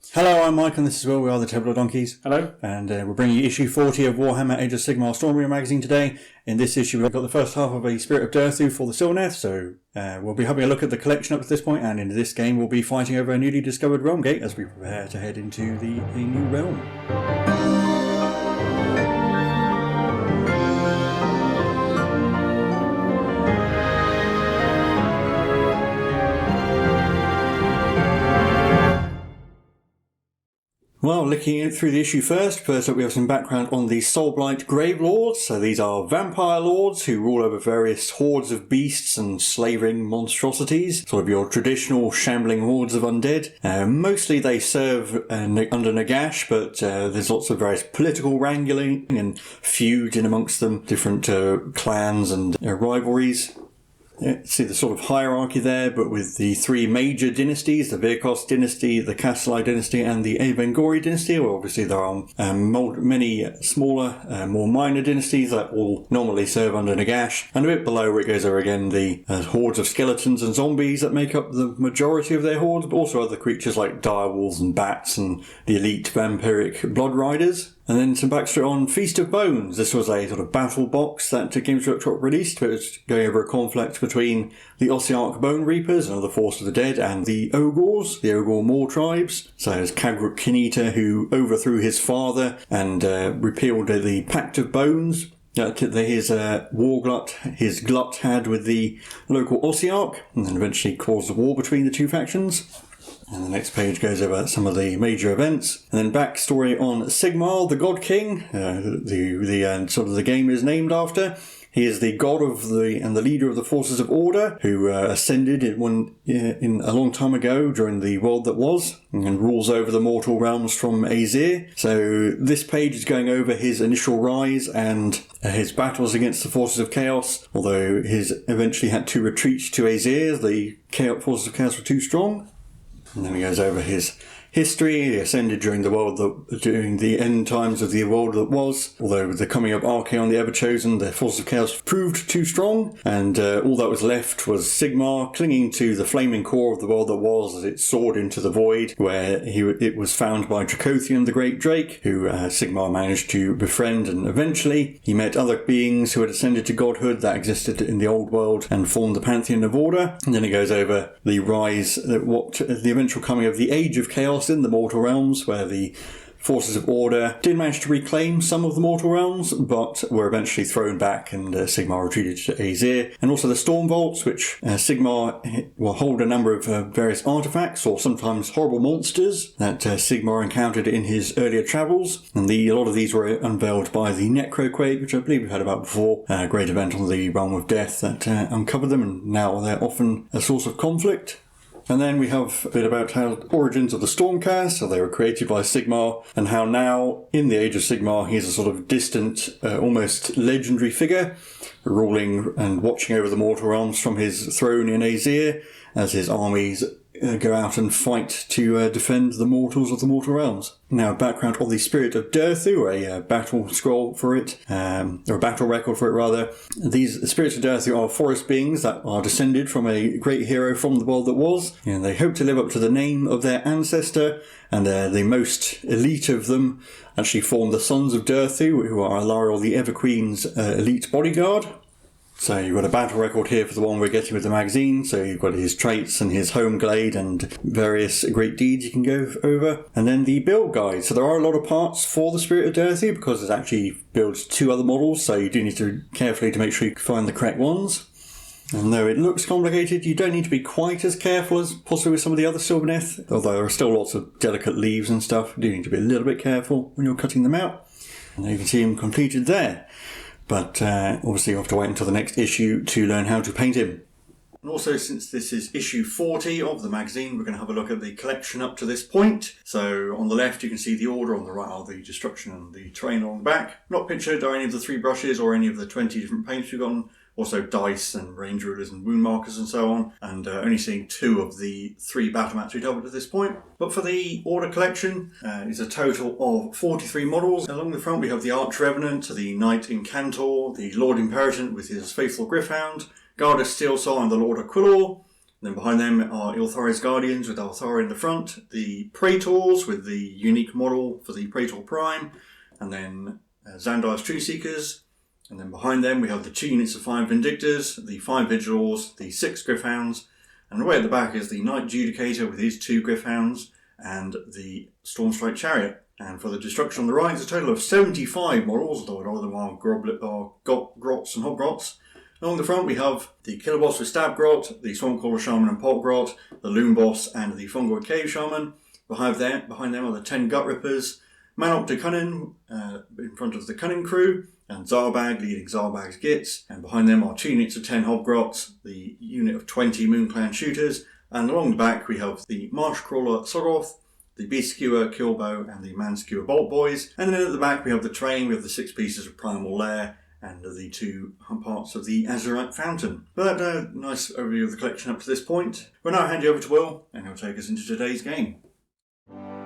Hello, I'm Mike and this is Will. We are the Tabletop Donkeys. Hello. And we're bringing you issue 40 of Warhammer Age of Sigmar Stormbringer magazine today. In this issue we've got the first half of a Spirit of Durthu for the Sylvaneth, so we'll be having a look at the collection up to this point, and in this game we'll be fighting over a newly discovered Realmgate as we prepare to head into the new realm. Well, looking through the issue first up we have some background on the Soulblight Grave Lords. So these are vampire lords who rule over various hordes of beasts and slavering monstrosities, sort of your traditional shambling hordes of undead. Mostly they serve under Nagash, but there's lots of various political wrangling and feud in amongst them, different clans and rivalries. See the sort of hierarchy there, but with the three major dynasties, the Virkos dynasty, the Kastelai dynasty, and the Avengori dynasty. Well, obviously there are many smaller, more minor dynasties that all normally serve under Nagash. And a bit below where it goes over again the hordes of skeletons and zombies that make up the majority of their hordes, but also other creatures like direwolves and bats and the elite vampiric blood riders. And then some backstory on Feast of Bones. This was a sort of battle box that Games Workshop released, but it was going over a conflict between the Ossiarch Bone Reapers, another force of the dead, and the Ogors, the Ogor Moor tribes. So there's Kagruk Kinita, who overthrew his father and repealed the Pact of Bones that his his glut had with the local Ossiarch, and then eventually caused a war between the two factions. And the next page goes over some of the major events. And then backstory on Sigmar, the God King, sort of the game is named after. He is the god of and the leader of the forces of order, who ascended in a long time ago during the world that was, and rules over the mortal realms from Aesir. So this page is going over his initial rise and his battles against the forces of chaos, although he eventually had to retreat to Aesir. The forces of chaos were too strong. And then he goes over his history. He ascended during the end times of the world that was. Although with the coming of Archaon the Everchosen, the forces of chaos proved too strong, and all that was left was Sigmar clinging to the flaming core of the world that was as it soared into the void, where it was found by Dracothian the Great Drake, who Sigmar managed to befriend, and eventually he met other beings who had ascended to godhood that existed in the old world and formed the Pantheon of Order. And then he goes over the rise, the eventual coming of the Age of Chaos in the mortal realms, where the forces of order did manage to reclaim some of the mortal realms, but were eventually thrown back, and Sigmar retreated to Aesir. And also the Storm Vaults, which Sigmar will hold a number of various artifacts, or sometimes horrible monsters, that Sigmar encountered in his earlier travels. And a lot of these were unveiled by the Necroquake, which I believe we've heard about before, a great event on the Realm of Death that uncovered them, and now they're often a source of conflict. And then we have a bit about how origins of the Stormcast, how they were created by Sigmar, and how now, in the Age of Sigmar, he's a sort of distant, almost legendary figure, ruling and watching over the mortal realms from his throne in Aesir, as his armies go out and fight to defend the mortals of the mortal realms. Now, background on the Spirit of Durthu, a battle scroll for it, or a battle record for it rather. These Spirits of Durthu are forest beings that are descended from a great hero from the world that was, and they hope to live up to the name of their ancestor, and the most elite of them actually form the Sons of Durthu, who are Alariel the Everqueen's elite bodyguard. So you've got a battle record here for the one we're getting with the magazine. So you've got his traits and his home glade and various great deeds you can go over. And then the build guide. So there are a lot of parts for the Spirit of Durthu, because it actually builds two other models. So you do need to carefully to make sure you find the correct ones. And though it looks complicated, you don't need to be quite as careful as possibly with some of the other Sylvaneth. Although there are still lots of delicate leaves and stuff. You do need to be a little bit careful when you're cutting them out. And you can see them completed there. But obviously you have to wait until the next issue to learn how to paint him. And also, since this is issue 40 of the magazine, we're going to have a look at the collection up to this point. So on the left you can see the order, on the right are the destruction and the terrain along the back. Not pictured are any of the 3 brushes or any of the 20 different paints we've got. Also dice and range rulers and wound markers and so on, and only seeing 2 of the 3 battle mats we've covered at this point. But for the order collection, is a total of 43 models. Along the front we have the Arch Revenant, the Knight Incantor, the Lord Imperator with his faithful Gryph-hound, Guard of Steelsoul and the Lord Aquilor, Then behind them are Ilthari's Guardians with Ilthari in the front, the Praetors with the unique model for the Praetor Prime, and then Xandar's True Seekers. And then behind them we have the 2 units of 5 Vindictors, the 5 Vigilors, the 6 Gryph-hounds, and way at the back is the Knight Judicator with his 2 Gryph-hounds and the Stormstrike Chariot. And for the destruction on the right, it's a total of 75 models, although a lot of them are Grots and Hobgrots. Along the front we have the Killer Boss with Stab Grot, the Swampcaller Shaman and Pot Grot, the Loon Boss and the Fungoid Cave Shaman. Behind them are the 10 Gut Rippers, Manok de Cunning in front of the Cunning Crew, and Zarbag leading Zarbag's Gits. And behind them are 2 units of 10 Hobgrots, the unit of 20 Moonclan Shooters, and along the back we have the Marsh Crawler Soggoth, the Beast Skewer Killbow, and the Man Skewer Bolt Boys. And then at the back we have the train with the 6 pieces of Primal Lair and the 2 parts of the Azurite Fountain. But nice overview of the collection up to this point. We'll now hand you over to Will, and he'll take us into today's game.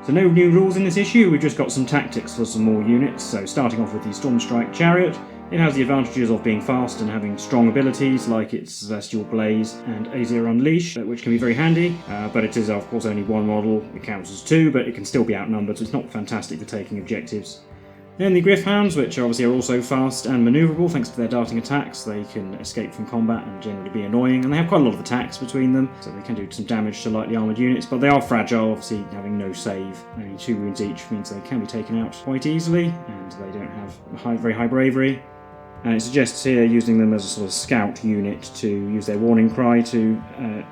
So no new rules in this issue, we've just got some tactics for some more units. So starting off with the Stormstrike Chariot, it has the advantages of being fast and having strong abilities like its Celestial Blaze and Aesir Unleash, which can be very handy, but it is of course only 1 model. It counts as 2, but it can still be outnumbered, so it's not fantastic for taking objectives. Then the Gryph-hounds, which obviously are also fast and manoeuvrable thanks to their darting attacks. They can escape from combat and generally be annoying, and they have quite a lot of attacks between them, so they can do some damage to lightly armoured units, but they are fragile, obviously having no save. Only 2 wounds each means they can be taken out quite easily, and they don't have very high bravery. And it suggests here using them as a sort of scout unit to use their warning cry to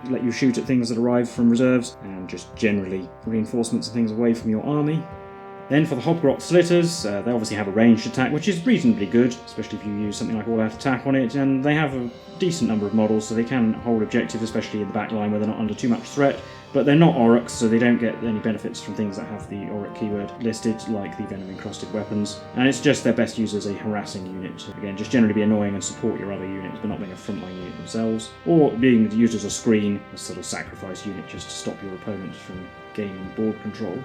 let you shoot at things that arrive from reserves, and just generally reinforcements and things away from your army. Then for the Hobgrot Slitters, they obviously have a ranged attack, which is reasonably good, especially if you use something like all-out attack on it, and they have a decent number of models, so they can hold objectives, especially in the back line where they're not under too much threat. But they're not Aurochs, so they don't get any benefits from things that have the Auroch keyword listed, like the Venom-encrusted weapons. And it's just their best used as a harassing unit. Again, just generally be annoying and support your other units, but not being a frontline unit themselves. Or being used as a screen, a sort of sacrifice unit just to stop your opponent from gaining board control.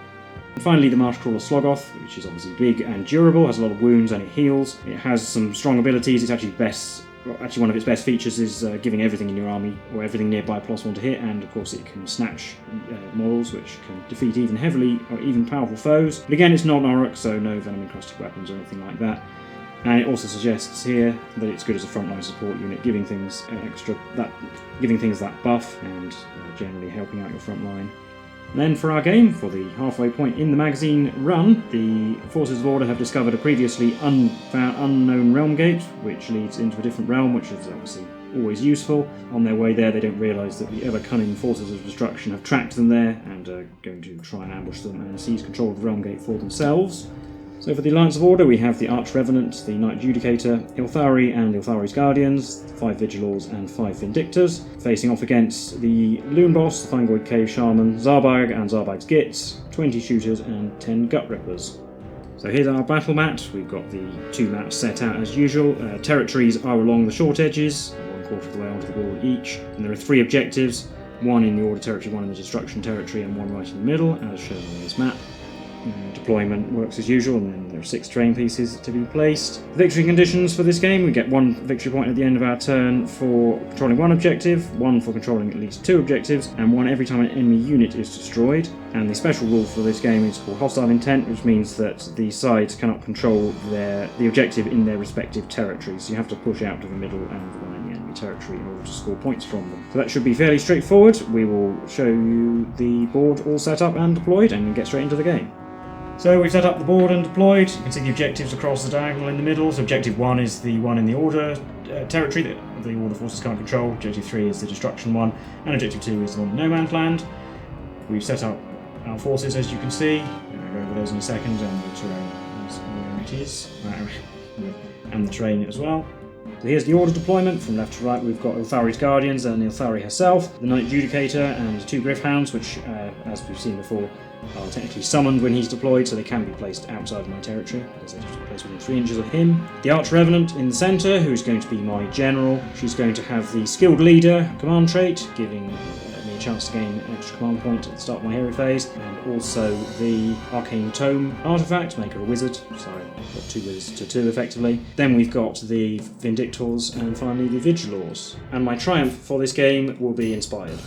And finally, the Marshcrawler Sloggoth, which is obviously big and durable, has a lot of wounds and it heals. It has some strong abilities. It's actually one of its best features is giving everything in your army or everything nearby +1 to hit, and of course it can snatch models, which can defeat even heavily or even powerful foes. But again, it's not an Auroch, so no venom-encrusted weapons or anything like that. And it also suggests here that it's good as a frontline support unit, giving things that buff and generally helping out your front line. Then for our game, for the halfway point in the magazine run, the Forces of Order have discovered a previously unknown Realmgate, which leads into a different realm, which is obviously always useful. On their way there, they don't realise that the ever-cunning Forces of Destruction have tracked them there and are going to try and ambush them and seize control of the Realmgate for themselves. So for the Alliance of Order, we have the Arch-Revenant, the Knight Judicator, Ilthari and Ilthari's Guardians, 5 Vigilors and 5 Vindictors, facing off against the Loon Boss, the Fungoid Cave Shaman, Zarbag and Zarbag's Gits, 20 Shooters and 10 Gut Rippers. So here's our battle mat. We've got the 2 maps set out as usual. Territories are along the short edges, 1/4 of the way onto the board each, and there are 3 objectives, 1 in the Order territory, 1 in the Destruction territory, and 1 right in the middle, as shown on this map. Deployment works as usual, and then there are 6 terrain pieces to be placed. Victory conditions for this game: we get 1 victory point at the end of our turn for controlling 1 objective, 1 for controlling at least 2 objectives, and 1 every time an enemy unit is destroyed. And the special rule for this game is called Hostile Intent, which means that the sides cannot control the objective in their respective territories. So you have to push out to the middle and the line of the enemy territory in order to score points from them. So that should be fairly straightforward. We will show you the board all set up and deployed, and get straight into the game. So we've set up the board and deployed. You can see the objectives across the diagonal in the middle. So objective 1 is the one in the Order territory that the Order forces can't control. Objective 3 is the Destruction one, and objective 2 is the one in No Man's Land. We've set up our forces, as you can see. I'm going to go over those in a second, and the terrain is where it is, and the terrain as well. So here's the Order deployment. From left to right, we've got Ilthari's Guardians and Ilthari herself, the Knight Judicator and 2 Gryph-hounds, which, as we've seen before, are technically summoned when he's deployed, so they can be placed outside of my territory, because they just placed within 3 inches of him. The Arch-Revenant in the centre, who's going to be my general. She's going to have the Skilled Leader command trait, giving me a chance to gain an extra command point at the start of my hero phase, and also the Arcane Tome artifact, make her a wizard, so I've got 2 wizards to 2 effectively. Then we've got the Vindictors, and finally the Vigilors. And my triumph for this game will be Inspired.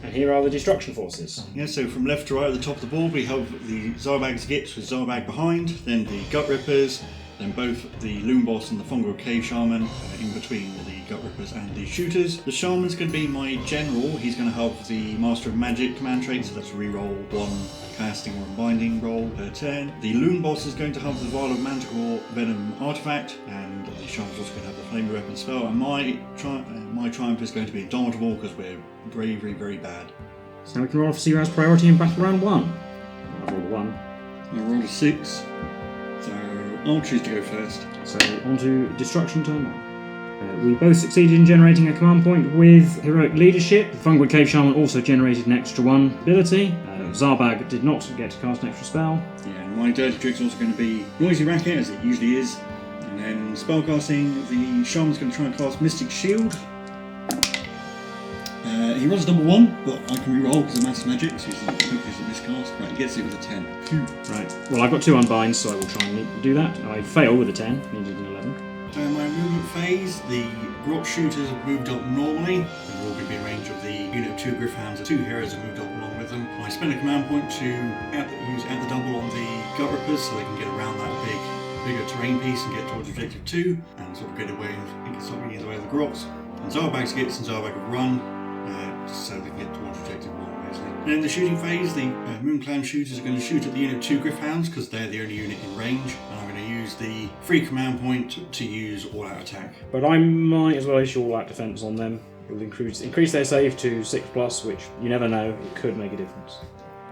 And here are the destruction forces. Yeah, so from left to right at the top of the board we have the Zarbag's Gits with Zarbag behind, then the Gut Rippers, then both the Loon Boss and the Fungal Cave Shaman in between the Gut Rippers and the Shooters. The Shaman's going to be my general. He's going to have the Master of Magic command trait, so that's reroll one casting or unbinding roll per turn. The Loon Boss is going to have the Vial of Manticore Venom artifact, and the Shaman's also going to have the Flaming Weapon spell. And my triumph is going to be Indomitable because we're very, very bad. So we can roll for Searaz priority in battle round 1. I've rolled a 1. I rolled a 6, so I'll choose to go first. So on to destruction turn 1. We both succeeded in generating a command point with heroic leadership. The Fungal Cave Shaman also generated an extra 1 ability. Zarbag did not get to cast an extra spell. Yeah, and my dirty trick's also going to be Noisy Racket, as it usually is. And then spellcasting, the Shaman's going to try and cast Mystic Shield. He rolls a double 1, but I can reroll because of Master Magic, so hopefully it's a miscast. Right, he gets it with a 10. Phew. Right, well I've got 2 unbinds, so I will try and do that. I fail with a 10, needed an 11. In my movement phase, the Grot Shooters have moved up normally. They're all going to be in range of the unit of 2 Griffhounds. The 2 heroes have moved up along with them. I spend a command point to use add the double on the Gut Rippers so they can get around that bigger terrain piece and get towards objective 2 and sort of get away and stop getting in the way of the Grots. And Zarbag's Gits and Zarbag have run so they can get towards objective 1 basically. And in the shooting phase, the Moon Clan Shooters are going to shoot at the unit of 2 Griffhounds because they're the only unit in range. And I'm going to use the free command point to use all-out attack. But I might as well issue all-out defense on them. It will increase their save to 6+, which you never know, it could make a difference.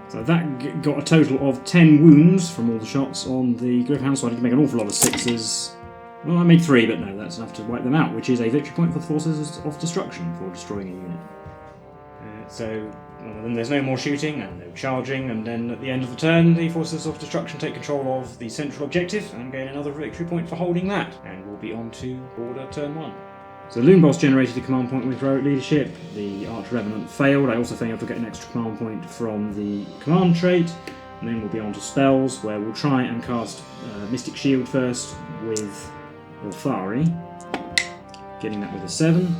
So that got a total of 10 wounds from all the shots on the Griffhound, so I need to make an awful lot of 6s. Well, I made 3, but no, that's enough to wipe them out, which is a victory point for the Forces of Destruction for destroying a unit. Then there's no more shooting and no charging, and then at the end of the turn, the Forces of Destruction take control of the central objective and gain another victory point for holding that. And we'll be on to border turn 1. So the Loon Boss generated a command point with heroic leadership. The Arch Revenant failed. I also failed to get an extra command point from the command trait. And then we'll be on to spells, where we'll try and cast Mystic Shield first with Ilthari, getting that with a 7.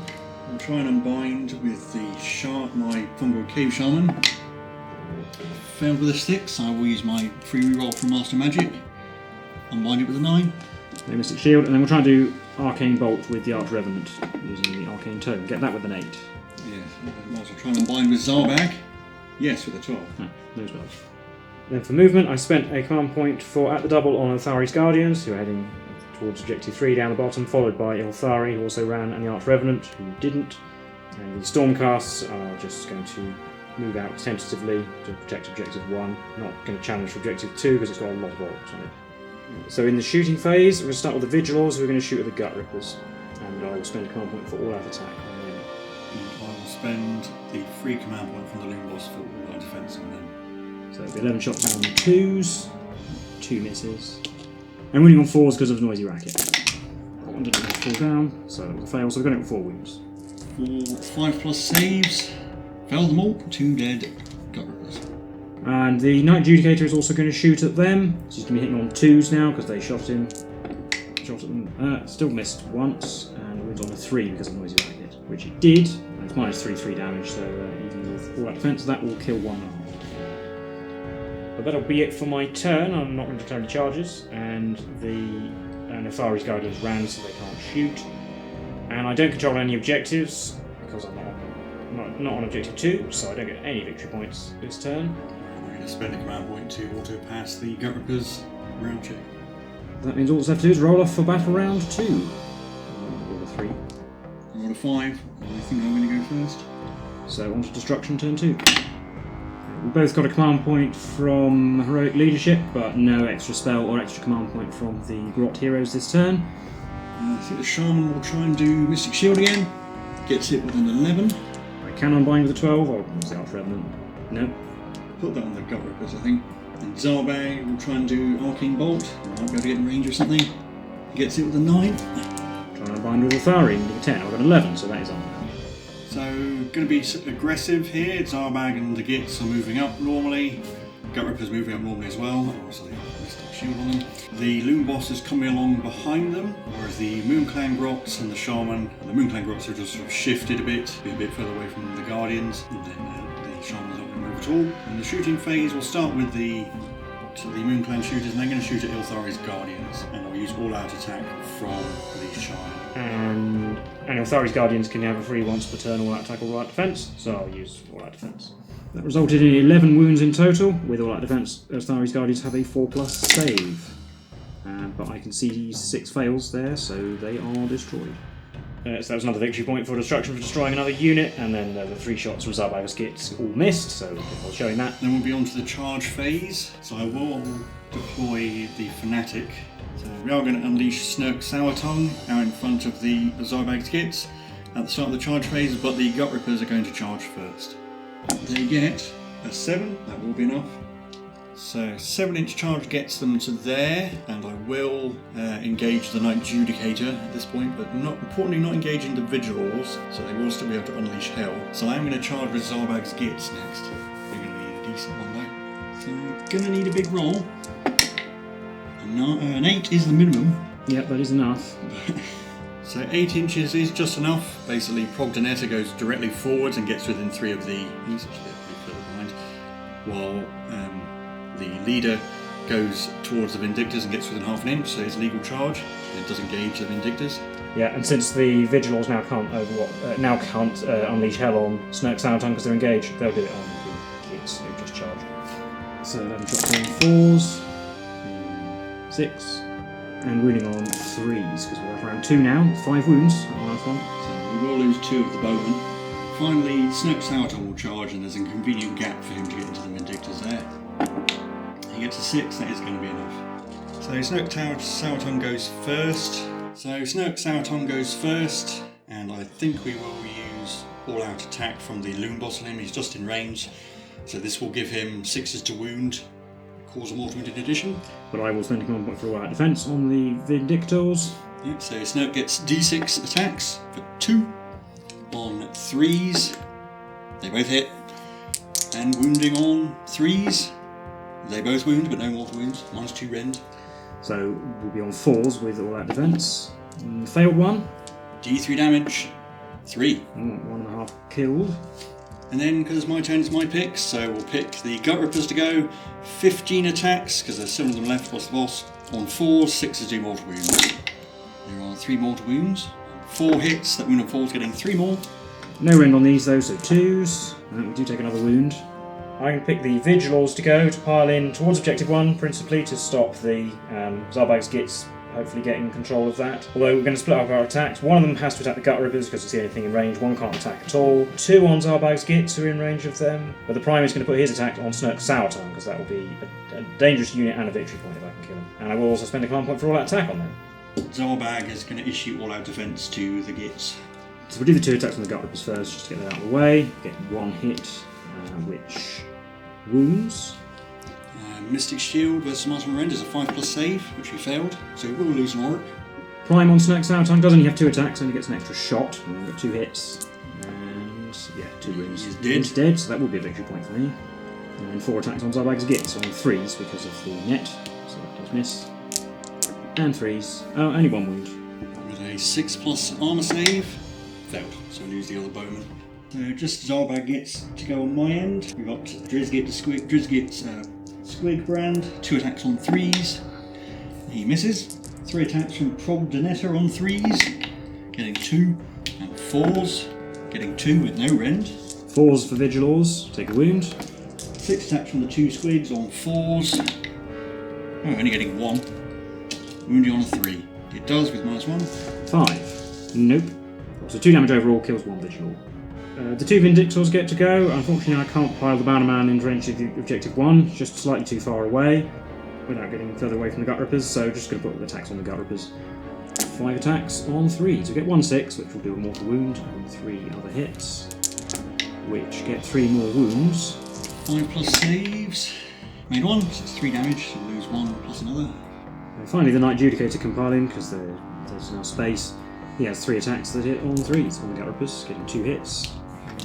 I'll try and unbind with the my Fungal Cave Shaman. Failed with a 6, I will use my free reroll from Master Magic. Unbind it with a 9. No Mystic Shield, and then we'll try and do Arcane Bolt with the Arch Revenant using the Arcane Tome. Get that with an 8. Yes, I'll also try and unbind with Zarbag. Yes, with a 12. No spells. Then for movement, I spent a command point for at the double on Ilthari's Guardians, who are heading towards objective 3 down the bottom, followed by Ilthari, who also ran, and the Arch Revenant, who didn't. And the Stormcasts are just going to move out tentatively to protect objective 1. Not going to challenge for objective 2 because it's got a lot of orcs on it. So in the shooting phase, we're going to start with the Vigilors, who are going to shoot at the Gut Rippers. And I will spend a command point for all-out attack on them. And I will spend the free command point from the Loon Boss for all-out defense on them. So it'll be 11 shots on 2s, 2 misses. And winning on 4s because of Noisy Racket. That one didn't fall down, so it was a fail, so we're going to go 4 wounds. 5+ saves. Failed them all. 2 dead Gut Rippers. And the Night Judicator is also going to shoot at them. So he's going to be hitting on 2s now because they shot him. Shot at them. Still missed once, and wins on a 3 because of Noisy Racket, which it did. And it's -3 damage, so even with all that defense, that will kill 1 arm. But that'll be it for my turn. I'm not going to declare any charges, and Nefari's Guardians ran, so they can't shoot. And I don't control any objectives because I'm not on objective 2, so I don't get any victory points this turn. I'm going to spend a command point to auto pass the Gut Rippers round check. That means all that's left to do is roll off for battle round 2. Roll a 3. I rolled a 5. I think I'm going to go first. So on to destruction turn 2. We both got a command point from heroic leadership, but no extra spell or extra command point from the Grot heroes this turn. I think the Shaman will try and do Mystic Shield again. Gets it with an 11. I can unbind with a 12, or was the Arch Revenant? No. Put that on the Gut Rippers, I think. And Zarbag will try and do Arcane Bolt. Might be able to get in range or something. He gets it with a 9. Try and unbind with Ilthari with a 10. I've got an 11, so that is on. So, going to be aggressive here. Zarbag and the Gits are moving up normally. Gut Rippers moving up normally as well. Obviously, Mystic Shield on them. The Loon Boss is coming along behind them, whereas the Moon Clan Grots and the Shaman, the Moon Clan Grots have just sort of shifted a bit further away from the Guardians. And then Shaman's not going to move at all. In the shooting phase, we'll start with the Moon Clan shooters, and they're going to shoot at Ilthari's Guardians, and I'll use all-out attack from the Shaman. And Ilthari's Guardians can have a free once per turn all-out attack or all-out defense, so I'll use all-out defense. That resulted in 11 wounds in total. With all-out defense, Ilthari's Guardians have a 4+ save. But I can see 6 fails there, so they are destroyed. So that was another victory point for destruction for destroying another unit, and then the 3 shots from Zarbag's Gits all missed, so I was showing that. Then we'll be on to the charge phase, so I will deploy the Fanatic. So we are going to unleash Snurk Sourtongue out in front of the Zarbag's Gits at the start of the charge phase, but the Gut Rippers are going to charge first. They get a 7, that will be enough. So 7-inch charge gets them to there, and I will engage the Knight Judicator at this point, but importantly not engaging the Vigilors, so they will still be able to unleash hell. So I am going to charge with Zarbag's Gits next. They're going to need a decent one though. So I'm going to need a big roll. An 8 is the minimum. Yep, that is enough. So 8 inches is just enough. Basically, Progdonetta goes directly forwards and gets within 3 of the... He's actually pretty further behind. While the leader goes towards the Vindictors and gets within half an inch, so it's legal charge, and it does engage the Vindictors. Yeah, and since the Vigilors now can't unleash hell on Snurk Sourtongue because they're engaged, they'll do it on the Gits who just charge. So 11 shots on 4s, 6, and wounding on 3s because we're around 2 now, 5 wounds on the last one. So we will lose 2 of the bowmen. Finally, Snurk Sourtongue will charge, and there's a convenient gap for him to get into the Vindictors there. He gets a 6, that is going to be enough. So Snurk Sourtongue goes first. And I think we will use all-out attack from the Loon Boss on him. He's just in range, so this will give him 6s to wound, cause a mortal wound in addition. But I will spend a command point for all-out defense on the Vindictors. Yep, so Snurk gets d6 attacks for 2 on 3s. They both hit. And wounding on 3s. They both wound, but no mortal wounds. -2 rend. So we'll be on 4s with all that defense. Failed one. D3 damage. 3. 1.5 killed. And then, because my turn, it's my pick, so we'll pick the Gut Rippers to go. 15 attacks, because there's 7 of them left plus the boss. On 4s, 6s do mortal wounds. There are 3 mortal wounds. 4 hits, that wound on 4 is getting 3 more. No rend on these though, so 2s. We do take another wound. I'm going to pick the Vigilors to go to pile in towards Objective 1, principally to stop the Zarbag's Gits hopefully getting control of that. Although we're going to split up our attacks. One of them has to attack the Gut Rippers because it's the only thing in range. 1 can't attack at all. 2 on Zarbag's Gits are in range of them. But the Prime is going to put his attack on Snurk Sourtongue because that will be a dangerous unit and a victory point if I can kill him. And I will also spend a command point for all-out attack on them. Zarbag is going to issue all-out defense to the Gits. So we'll do the 2 attacks on the Gut Rippers first, just to get that out of the way. Get 1 hit, which wounds. Mystic Shield versus Martin Rend is a 5+ save, which we failed, so we will lose an Auric. Prime on Snurk Sourtongue does only have 2 attacks, only gets an extra shot, and we've got 2 hits. And yeah, 2 wounds. He's dead, so that will be a victory point for me. And then 4 attacks on Zarbag's Gits on 3s because of the net, so that does miss. And 3s. Oh, only 1 wound. With a 6+ armor save, failed, so we lose the other bowman. So just Zarbag Gits to go on my end. We've got Drizgit Squig Brand, 2 attacks on 3s. He misses. 3 attacks from Progdonetta on 3s, getting 2, and 4s, getting 2 with no rend. 4s for Vigilors, take a wound. 6 attacks from the 2 squigs on 4s. Oh, only getting 1. Wounding on a 3. It does with -1. 5. Nope. So 2 damage overall, kills 1 Vigilor. The 2 Vindictors get to go. Unfortunately, I can't pile the Bannerman in range of Objective 1, it's just slightly too far away without getting further away from the Gut Rippers, so just going to put the attacks on the Gut Rippers. 5 attacks on 3, so get 1 6, which will do a mortal wound, and 3 other hits, which get 3 more wounds. 5+ saves. Made 1, so it's 3 damage, so we'll lose 1 plus another. And finally, the Knight Judicator can pile in because there's enough space. He has 3 attacks that hit on 3s on the Gut Rippers, getting 2 hits.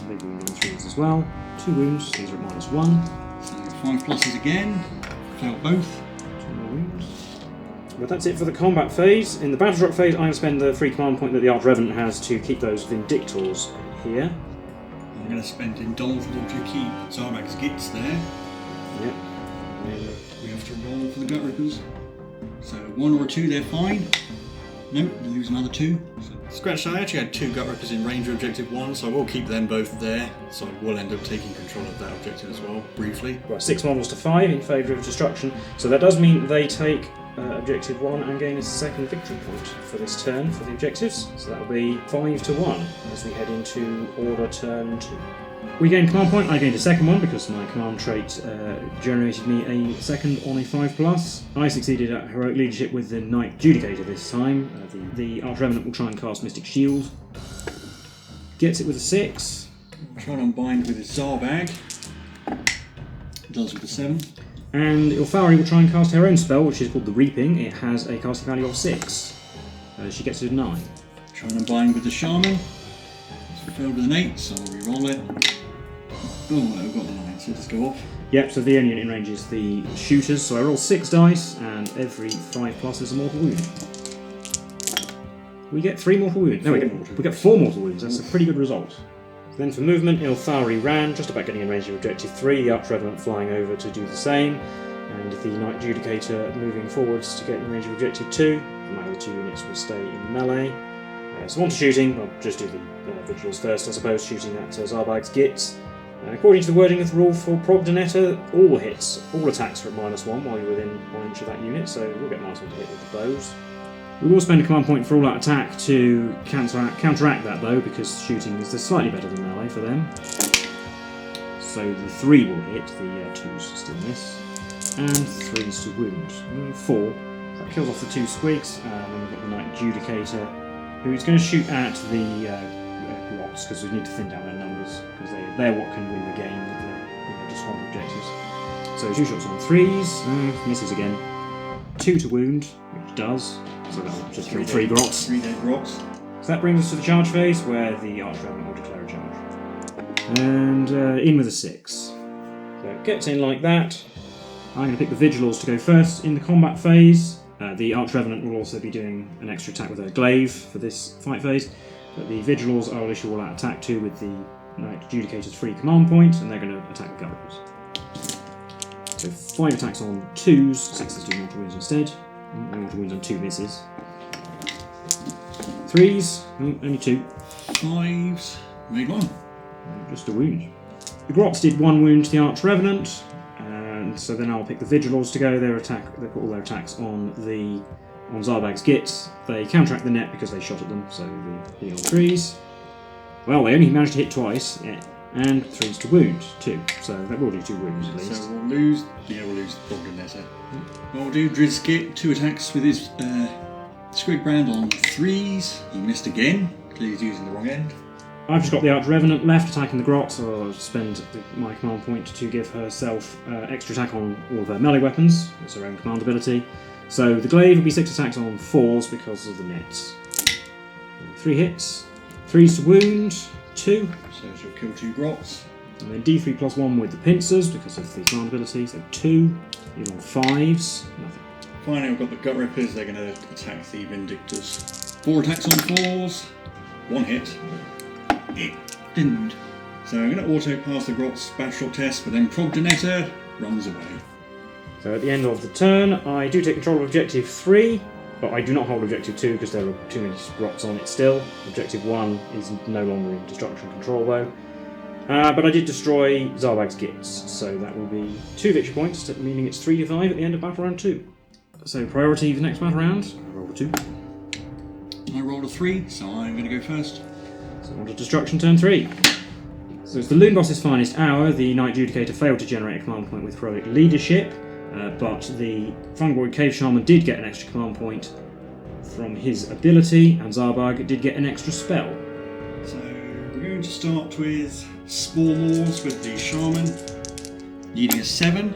Big wound on 3s as well. 2 wounds, these are at -1. So 5 pluses again, failed both. 2 more wounds. But that's it for the combat phase. In the battle drop phase, I'm going to spend the free command point that the Archrevenant has to keep those Vindictors here. I'm going to spend Indulgence to keep Zarbag's Gits there. Yep. We have to roll for the Gut Rippers. So 1 or 2, they're fine. Nope, we lose another 2. So scratch that. I actually had 2 Gut Rippers in range of objective 1, so I will keep them both there. So I will end up taking control of that objective as well, briefly. Right, 6 models to 5 in favour of destruction. So that does mean they take objective 1 and gain a second victory point for this turn for the objectives. So that will be 5 to 1 as we head into order turn 2. We gained command point. I gained a second one because my command trait generated me a second on a 5+. I succeeded at heroic leadership with the Knight Judicator this time. The Arch-Revenant will try and cast Mystic Shield. Gets it with a 6. Try and unbind with his Zarbag. Does with a 7. And Ilfari will try and cast her own spell, which is called the Reaping. It has a casting value of 6. She gets it a 9. Try and unbind with the Shaman. It's filled with an 8, so I'll re-roll it. Oh, no, we've got the 9, so let's go off. Yep, so the only unit in range is the shooters, so I roll 6 dice, and every 5+ is a mortal wound. We get 3 mortal wounds. No, we get 4 mortal wounds. That's a pretty good result. Then for movement, Ilfari ran, just about getting in range of objective 3, the Arch-Revenant flying over to do the same, and the Knight Judicator moving forwards to get in range of objective 2. My other 2 units will stay in melee. So on to shooting, I'll just do the vigils first, I suppose, shooting at Zarbag's Gits. According to the wording of the rule for Progdonetta, all hits, all attacks are at -1 while you're within 1 inch of that unit, so we'll get -1 to hit with the bows. We will spend a command point for all out attack to counteract that though, because shooting is slightly better than melee for them. So the 3 will hit, the 2s still miss, and 3s to wound. 4. That kills off the 2 squigs, and then we've got the Knight Judicator, who's going to shoot at the Grots, because we need to thin down their numbers, because they're what can win the game with the swamp objectives. So 2 shots on 3s, misses again. 2 to wound, which does, so that'll just kill 3 Grots. 3 dead Grots. So that brings us to the charge phase, where the Arch-Revenant will declare a charge. And in with a 6. So it gets in like that. I'm going to pick the Vigilors to go first in the combat phase. The Arch-Revenant will also be doing an extra attack with her glaive for this fight phase. But the Vigilors I will issue all out attack to with the Knight Judicator's free command point, and they're going to attack the Gut Rippers. So 5 attacks on 2s, 6s do mortal wounds instead. No mortal wounds on 2 misses. 3s, only 2. 5s, made 1. Just a wound. The Grots did 1 wound to the Arch-Revenant, and so then I'll pick the Vigilors to go. They put all their attacks on Zarbag's Gits. They counteract the net because they shot at them, so the heal 3s. Well, they only managed to hit twice, yeah, and 3s to wound, 2. So that will do 2 wounds at least. So we'll lose Progdonetta. Well, we'll do Drizgit, 2 attacks with his Squig Brand on 3s. He missed again, because he's using the wrong end. I've just got the Arch-Revenant left attacking the Grots, so I'll spend my command point to give herself extra attack on all of her melee weapons. It's her own command ability. So the glaive will be 6 attacks on 4s because of the nets. 3 hits, 3s to wound, 2. So she'll kill 2 Grots. And then D3 plus 1 with the pincers because of the command ability, so 2. Even on 5s, nothing. Finally, I've got the Gut Rippers, they're going to attack the Vindictors. 4 attacks on 4s, 1 hit. It didn't. So I'm going to auto-pass the Grots Battleshock test, but then Progdonetta runs away. So at the end of the turn, I do take control of Objective 3, but I do not hold Objective 2 because there are too many Grots on it still. Objective 1 is no longer in destruction control though. But I did destroy Zarbag's Gits, so that will be 2 victory points, meaning it's 3 to 5 at the end of Battle Round 2. So priority for the next Battle Round, roll a 2. I rolled a 3, so I'm going to go first. So on to Destruction turn 3. So it's the Loon Boss's finest hour. The Knight Judicator failed to generate a command point with heroic leadership, but the Fungoid Cave Shaman did get an extra command point from his ability, and Zarbag did get an extra spell. So we're going to start with Spore Maws with the Shaman, needing a 7.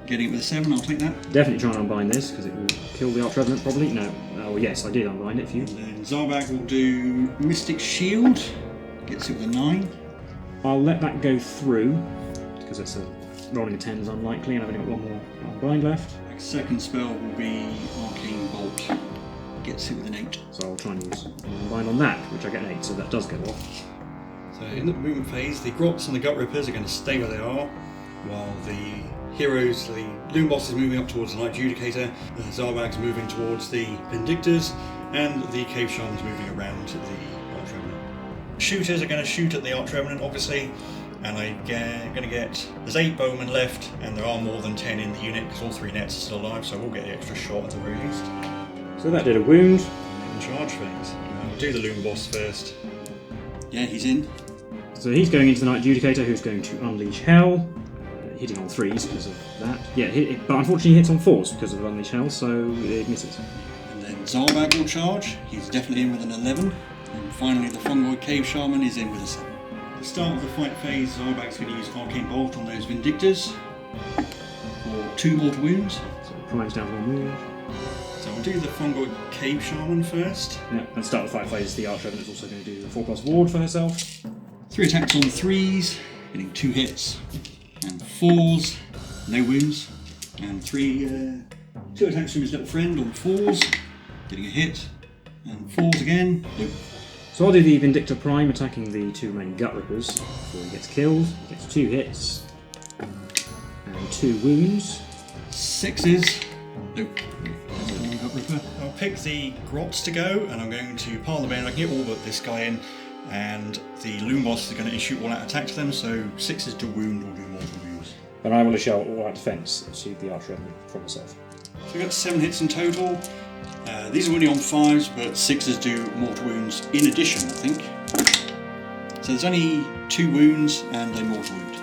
Getting it with a 7, I'll take that. Definitely try and unbind this, because it will kill the Arch-Revenant probably. No. Oh yes, I did unbind it for you. And then Zarbag will do Mystic Shield, gets it with a 9. I'll let that go through, because it's rolling a 10 is unlikely, and I've only got 1 more unbind left. Second spell will be Arcane Bolt, gets it with an 8. So I'll try and use an unbind on that, which I get an 8, so that does go off. So So in the movement phase, the Grots and the Gut Rippers are going to stay where they are, while the heroes, the Loom Boss is moving up towards the Knight Judicator, the Zarbag's moving towards the Vindictors, and the Cave Shaman's moving around to the Arch Revenant. Shooters are going to shoot at the Arch Revenant, obviously, and I'm going to get... There's 8 bowmen left, and there are more than 10 in the unit, because all 3 nets are still alive, so we'll get the extra shot at the very least. So that did a wound. In charge phase. We'll do the Loom Boss first. Yeah, he's in. So he's going into the Knight Judicator, who's going to unleash Hell, hitting on 3s because of that. Yeah, but unfortunately he hits on 4s because of Unleash Hell, so it misses. And then Zarbag will charge. He's definitely in with an 11. And finally the Fungoid Cave Shaman is in with a 7. At the start of the fight phase, Zarbag's going to use Arcane Bolt on those Vindictors for 2 mortal wounds. So primes down 1 wound. So I'll do the Fungoid Cave Shaman first. Yeah, at the start of the fight phase, the Arch Revenant is also going to do the 4+ ward for herself. 3 attacks on 3s, getting 2 hits, and 4s, no wounds, and 2 attacks from his little friend on 4s, getting a hit, and 4s again, nope. So I'll do the Vindictor Prime attacking the 2 main Gut Rippers before he gets killed. He gets 2 hits, and 2 wounds. 6s, nope. Gut Ripper. I'll pick the Grots to go, and I'm going to pile them in. I can get all but this guy in. And the Loom Boss is going to issue all-out attack to them, so 6s to wound will do mortal wounds. And I will issue all-out defense to the Arch Revenant from myself. So we've got 7 hits in total. These are only on 5s, but 6s do mortal wounds in addition, I think. So there's only 2 wounds and a mortal wound.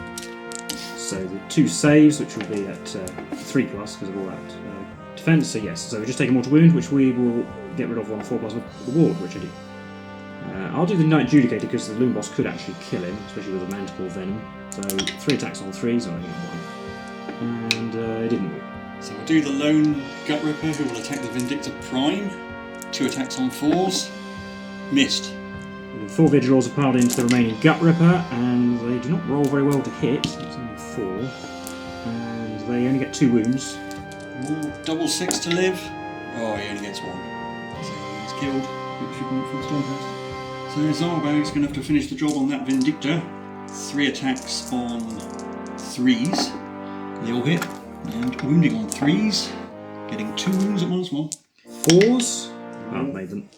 So the 2 saves, which will be at 3+ because of all-out defense, so yes. So we just take a mortal wound, which we will get rid of on 4+ with the ward, which I do. I'll do the Knight Judicator because the Loom Boss could actually kill him, especially with the Manticore Venom. So 3 attacks on 3s, I only got 1. And it didn't work. So we'll do the lone Gut Ripper who will attack the Vindictor Prime. 2 attacks on 4s. Missed. The 4 Vigilors are piled into the remaining Gut Ripper, and they do not roll very well to hit. It's only 4. And they only get 2 wounds. Ooh, double 6 to live. Oh, he only gets 1. So he's killed. Which should be for the Stormbringer. So Zarbag's going to have to finish the job on that Vindictor. 3 attacks on 3s. They all hit. And wounding on 3s. Getting 2 wounds at -1. 4s? I haven't made them.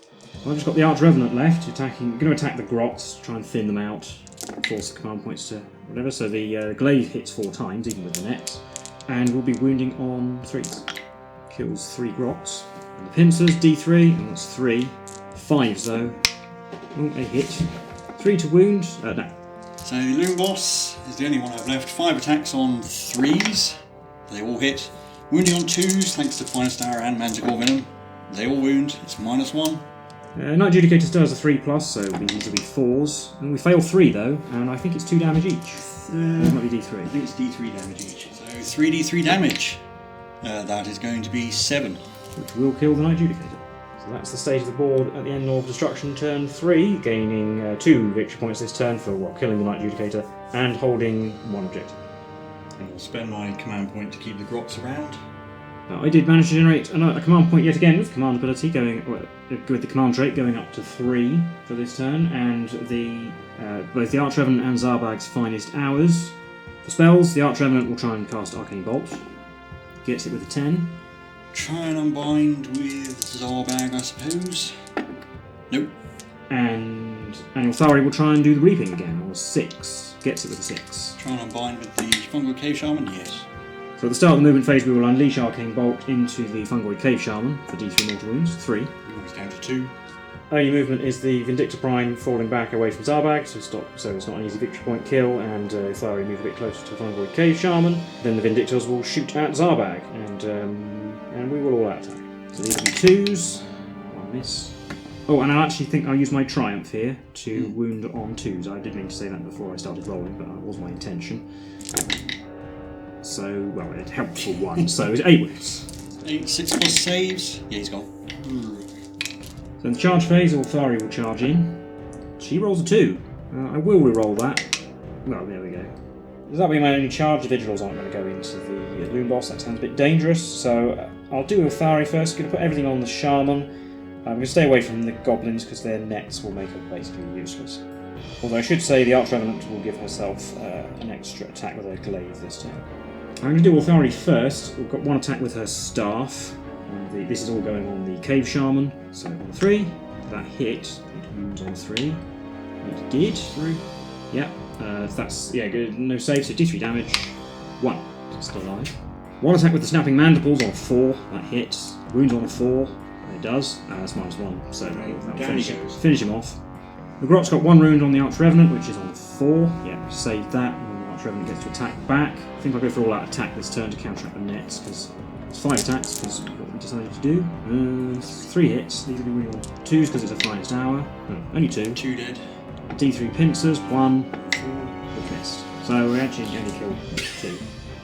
I've just got the Arch Revenant left, going to attack the Grots, try and thin them out, force the command points to whatever. So the Glaive hits 4 times, even with the nets, and will be wounding on 3s. Kills 3 Grots. And the Pincers, D3, and that's 3. 5s though. Oh, a hit. 3 to wound. No. So Loom Boss is the only one I've left. 5 attacks on 3s. They all hit. Wounding on 2s, thanks to Finest Hour and Manticore Venom. They all wound. It's -1. Knight Judicator still has a 3+, so these will be 4s. And we fail 3 though, and I think it's 2 damage each. It might be D3. I think it's D3 damage each. So 3d3 damage. That is going to be 7. Which will kill the Knight Judicator. So that's the state of the board at the end of Destruction turn 3, gaining 2 victory points this turn for killing the Knight Judicator and holding 1 objective. And I'll spend my command point to keep the Grots around. I did manage to generate a command point yet again with command ability, with the command trait going up to 3 for this turn, and both the Arch Revenant and Zarbag's Finest Hours. For spells, the Arch Revenant will try and cast Arcane Bolt. Gets it with a 10. Try and unbind with Zarbag, I suppose. Nope. And Ilthari will try and do the Reaping again on a 6. Gets it with a 6. Try and unbind with the Fungoid Cave Shaman, yes. So at the start of the movement phase, we will unleash Arcane Bolt into the Fungoid Cave Shaman for D3 mortal wounds, 3. He's down to 2. Only movement is the Vindictor Prime falling back away from Zarbag, so it's not an easy victory point kill, and Ilthari move a bit closer to the Fungoid Cave Shaman. Then the Vindictors will shoot at Zarbag, and we will all out attack. So these will be 2s. 1 miss. Oh, and I actually think I'll use my Triumph here to wound on 2s. I did mean to say that before I started rolling, but that was my intention. So, well, it helped for 1, so it's 8 wounds. 8, 6+ saves. Yeah, he's gone. So in the charge phase, Ilthari will charge in. She rolls a 2. I will re-roll that. Well, there we go. Does that mean my only charge? The Vigilors aren't going to go into the Loom Boss. That sounds a bit dangerous. So I'll do Ilthari first. Going to put everything on the Shaman. I'm going to stay away from the Goblins because their nets will make her basically useless. Although I should say the Archrevenant will give herself an extra attack with her glaive this turn. I'm going to do Authority first. We've got one attack with her staff. This is all going on the Cave Shaman. So on 3, that hit. It wounds on 3. It did through. Yeah, that's good. No save, so D3 damage. 1. It's still alive. One attack with the Snapping Mandibles on 4. That hits. Wounds on 4. It does. That's -1. So that'll finish him off. The Grot's got 1 wound on the Archrevenant, which is on 4. Yeah, saved that. And the Archrevenant gets to attack back. I think I'll go for all out attack this turn to counteract the nets, because it's 5 attacks, because what we decided to do. 3 hits. These will be really on 2s, because it's a finest hour. No, only 2. 2 dead. D3 pincers, 1, 4, we missed. So we actually only killed 2.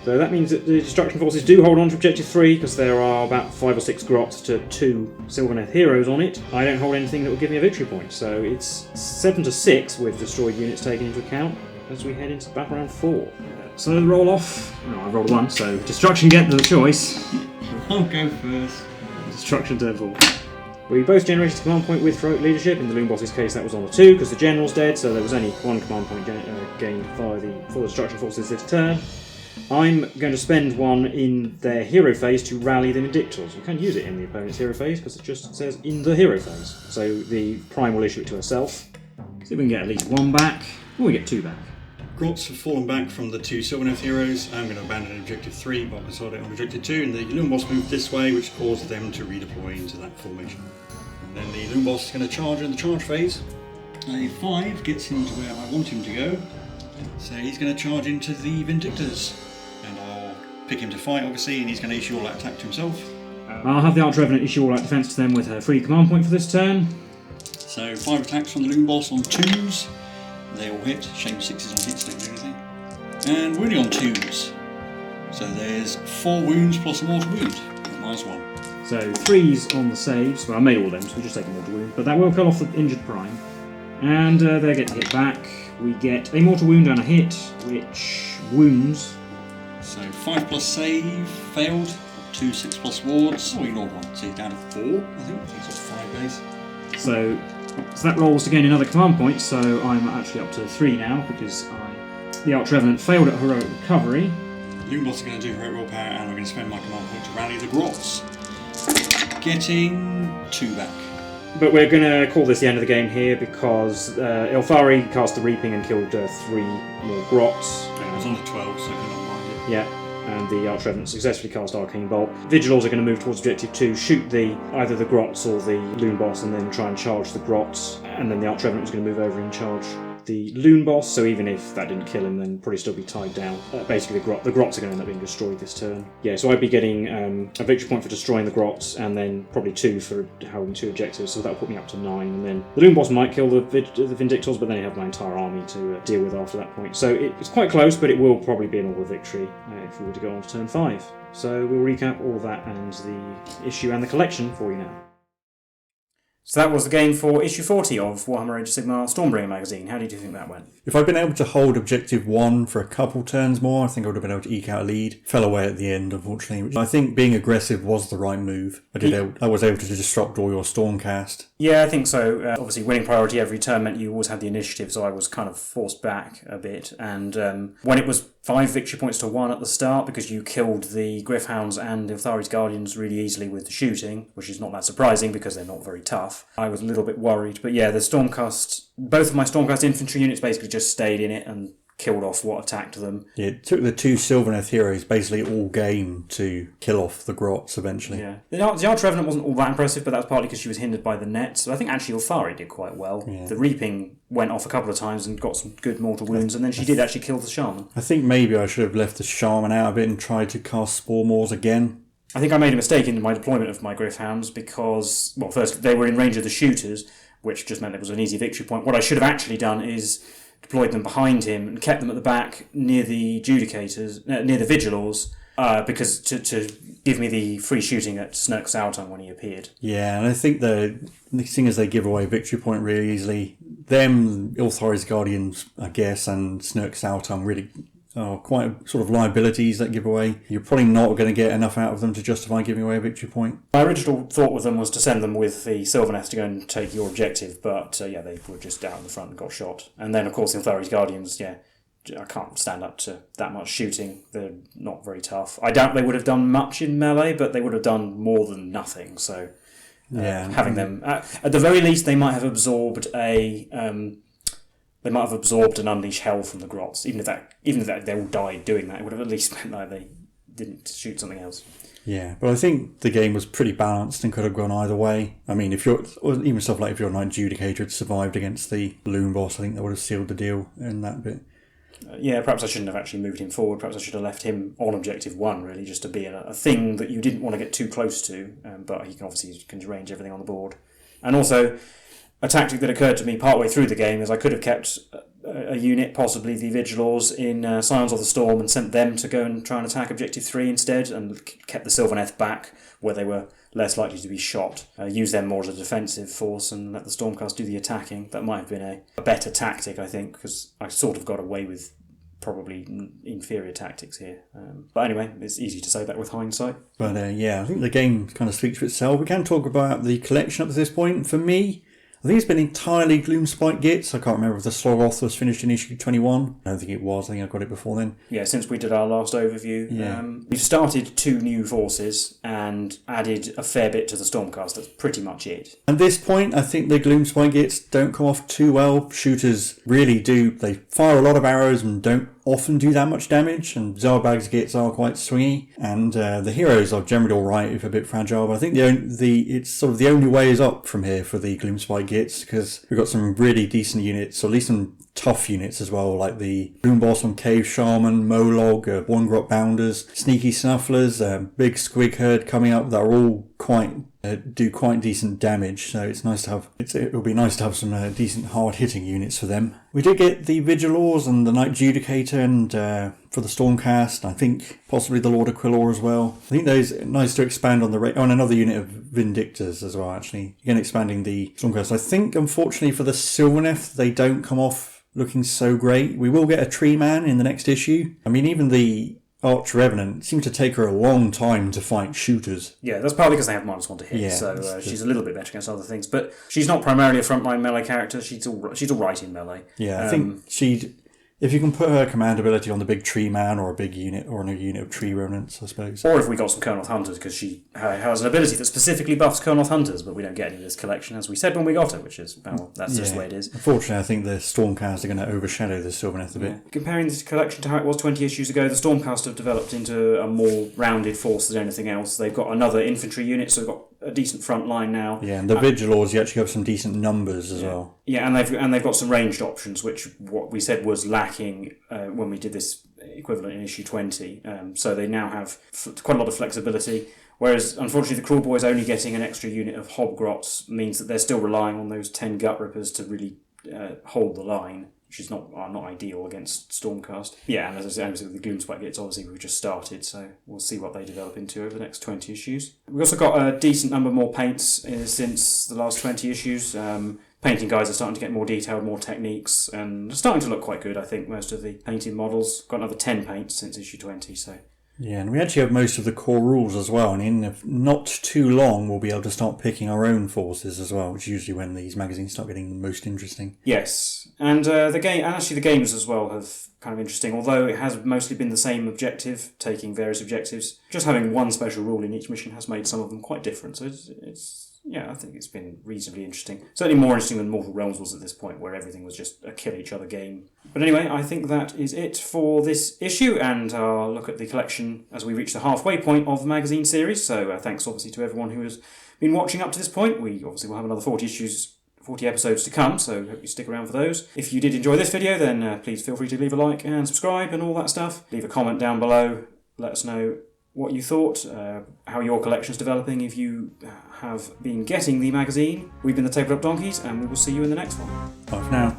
So that means that the Destruction Forces do hold on to Objective 3, because there are about 5 or 6 Grots to 2 Sylvaneth heroes on it. I don't hold anything that will give me a victory point, so it's 7 to 6 with destroyed units taken into account as we head into battle round 4. So the roll off. No, I rolled 1, so Destruction get the choice. I'll go first. Destruction turn 4. We both generated a command point with Heroic Leadership. In the Loon Boss's case, that was on a 2 because the General's dead, so there was only 1 command point gained for the Destruction Forces this turn. I'm going to spend 1 in their hero phase to rally the Vindictors. You can use it in the opponent's hero phase because it just says in the hero phase. So the Prime will issue it to herself. See if we can get at least 1 back. Or we get 2 back. Grots have fallen back from the 2 Sylvaneth heroes. I'm going to abandon Objective 3, but consolidate on Objective 2, and the Loon Boss moved this way, which causes them to redeploy into that formation. And then the Loon Boss is going to charge in the charge phase. A 5 gets him to where I want him to go. So he's going to charge into the Vindictors. And I'll pick him to fight, obviously, and he's going to issue all that attack to himself. I'll have the Archrevenant issue all out defense to them with her free command point for this turn. So 5 attacks from the Loon Boss on 2s. They all hit. Shame 6s on hits don't do anything. And wounding on 2s. So there's 4 wounds plus a mortal wound. -1. So 3s on the saves. Well, I made all of them, so we just take a mortal wound. But that will kill off the injured Prime. And they get to hit back. We get a mortal wound and a hit, which wounds. So 5 plus save, failed. 2 6 plus wards. Oh, we ignored 1. So he's down to 4, I think. So he's got 5 base. So that rolls to gain another command point, so I'm actually up to 3 now, because the Archrevenant failed at Heroic Recovery. Loon Boss is going to do Heroic Willpower, and I'm going to spend my command point to rally the Grots. Getting 2 back. But we're going to call this the end of the game here, because Ilthari cast the Reaping and killed 3 more Grots. It was on the 12, so I cannot mind it. Yeah. And the Archrevenant successfully cast Arcane Bolt. Vigilors are going to move towards Objective 2, shoot either the Grots or the Loon Boss, and then try and charge the Grots. And then the Archrevenant was going to move over and charge the Loon Boss, so even if that didn't kill him, then probably still be tied down. Basically, the Grots are going to end up being destroyed this turn. Yeah, so I'd be getting a victory point for destroying the Grots, and then probably 2 for holding 2 objectives, so that'll put me up to 9. And then the Loon Boss might kill the Vindictors, but then you have my entire army to deal with after that point. So it's quite close, but it will probably be an order victory if we were to go on to turn 5. So we'll recap all of that and the issue and the collection for you now. So that was the game for issue 40 of Warhammer Age of Sigmar Stormbringer magazine. How did you think that went? If I'd been able to hold Objective 1 for a couple turns more, I think I would have been able to eke out a lead. Fell away at the end, unfortunately. I think being aggressive was the right move. I was able to disrupt all your Stormcast. Yeah, I think so. Obviously, winning priority every turn meant you always had the initiative, so I was kind of forced back a bit. And when it was 5 victory points to 1 at the start, because you killed the Gryph-hounds and the Ilthari's Guardians really easily with the shooting, which is not that surprising because they're not very tough, I was a little bit worried. But yeah, the Stormcast, both of my Stormcast infantry units basically just stayed in it and killed off what attacked them. Yeah, it took the 2 Sylvaneth heroes basically all game to kill off the Grots eventually. Yeah, the Archrevenant wasn't all that impressive, but that was partly because she was hindered by the nets. So I think actually Ilthari did quite well. Yeah. The Reaping went off a couple of times and got some good mortal wounds, and then she did actually kill the Shaman. I think maybe I should have left the Shaman out a bit and tried to cast Spore Maws again. I think I made a mistake in my deployment of my Gryph-hounds because, well, first, they were in range of the shooters, which just meant it was an easy victory point. What I should have actually done is deployed them behind him and kept them at the back near the Judicators, near the Vigilors, because to give me the free shooting at Snurk Sauton when he appeared. Yeah, and I think the thing is they give away victory point really easily. Them, Ilthari's Guardians, I guess, and Snurk Sauton really are quite sort of liabilities that give away. You're probably not going to get enough out of them to justify giving away a victory point. My original thought with them was to send them with the Sylvaneth to go and take your objective, but they were just out in the front and got shot. And then, of course, the Inflari's Guardians, I can't stand up to that much shooting. They're not very tough. I doubt they would have done much in melee, but they would have done more than nothing. So having them at the very least, they might have absorbed an unleash hell from the grots. Even if that they all died doing that, it would have at least meant that they didn't shoot something else. Yeah, but I think the game was pretty balanced and could have gone either way. I mean, if even stuff like if your Knight Judicator had survived against the Loom boss, I think that would have sealed the deal in that bit. Perhaps I shouldn't have actually moved him forward. Perhaps I should have left him on Objective 1, really, just to be a thing that you didn't want to get too close to, but he can range everything on the board. And also, a tactic that occurred to me partway through the game is I could have kept a unit, possibly the Vigilors, in Scions of the Storm and sent them to go and try and attack Objective 3 instead, and kept the Sylvaneth back where they were less likely to be shot. Use them more as a defensive force and let the Stormcast do the attacking. That might have been a better tactic, I think, because I sort of got away with probably inferior tactics here. But anyway, it's easy to say that with hindsight. But I think the game kind of speaks for itself. We can talk about the collection up to this point. For me, I think it's been entirely Gloomspite Gits. I can't remember if the Slogoth was finished in issue 21. I don't think it was. I think I got it before then. Yeah, since we did our last overview. We've started 2 new forces and added a fair bit to the Stormcast. That's pretty much it. At this point, I think the Gloomspite Gits don't come off too well. Shooters really do. They fire a lot of arrows and don't often do that much damage, and Zarbag's Gits are quite swingy, and the heroes are generally alright if a bit fragile, but I think it's sort of the only way is up from here for the Gloomspite Gits, because we've got some really decent units, or at least some tough units as well, like the Boom Boss on Cave Shaman, Molog, One-Grot Bounders, Sneaky Snufflers, Big Squig Herd coming up that are all do quite decent damage, so it's nice to have. It will be nice to have some decent hard-hitting units for them. We did get the Vigilors and the Knight Judicator, and for the Stormcast, I think possibly the Lord of Quilor as well. I think those nice to expand on on another unit of Vindictors as well. Actually, again expanding the Stormcast. I think unfortunately for the Sylvaneth, they don't come off looking so great. We will get a Tree Man in the next issue. I mean, even the Arch Revenant seemed to take her a long time to fight shooters. Yeah, that's partly because they have -1 to hit, so she's a little bit better against other things. But she's not primarily a frontline melee character. She's all right in melee. Yeah, I think if you can put her command ability on the big Tree Man or a big unit or on a unit of Tree Revenants, I suppose. Or if we got some Kurnoth Hunters, because she has an ability that specifically buffs Kurnoth Hunters, but we don't get any of this collection, as we said when we got it, which is, that's just the way it is. Unfortunately, I think the Stormcast are going to overshadow the Sylvaneth a bit. Comparing this collection to how it was 20 issues ago, the Stormcast have developed into a more rounded force than anything else. They've got another infantry unit, so they've got a decent front line now. Yeah, and the Vigilors, you actually have some decent numbers as well. Yeah, and they've got some ranged options, which what we said was lacking when we did this equivalent in issue 20. So they now have quite a lot of flexibility. Whereas, unfortunately, the Cruel Boys only getting an extra unit of Hobgrots means that they're still relying on those 10 Gut Rippers to really hold the line, which is not ideal against Stormcast. Yeah, and as I said, with the Gloomspite Gits, obviously we've just started, so we'll see what they develop into over the next 20 issues. We've also got a decent number more paints since the last 20 issues. Painting guys are starting to get more detailed, more techniques, and starting to look quite good, I think, most of the painted models. Got another 10 paints since issue 20, so... Yeah, and we actually have most of the core rules as well, and in not too long we'll be able to start picking our own forces as well, which is usually when these magazines start getting the most interesting. Yes, and the games as well have kind of interesting, although it has mostly been the same objective, taking various objectives. Just having one special rule in each mission has made some of them quite different, so I think it's been reasonably interesting. Certainly more interesting than Mortal Realms was at this point, where everything was just a kill each other game. But anyway, I think that is it for this issue, and our look at the collection as we reach the halfway point of the magazine series. So thanks obviously to everyone who has been watching up to this point. We obviously will have another 40 episodes to come, so hope you stick around for those. If you did enjoy this video, then please feel free to leave a like and subscribe and all that stuff. Leave a comment down below. Let us know what you thought, how your collection's developing, if you have been getting the magazine. We've been the Tabletop Donkeys, and we will see you in the next one. Bye for now.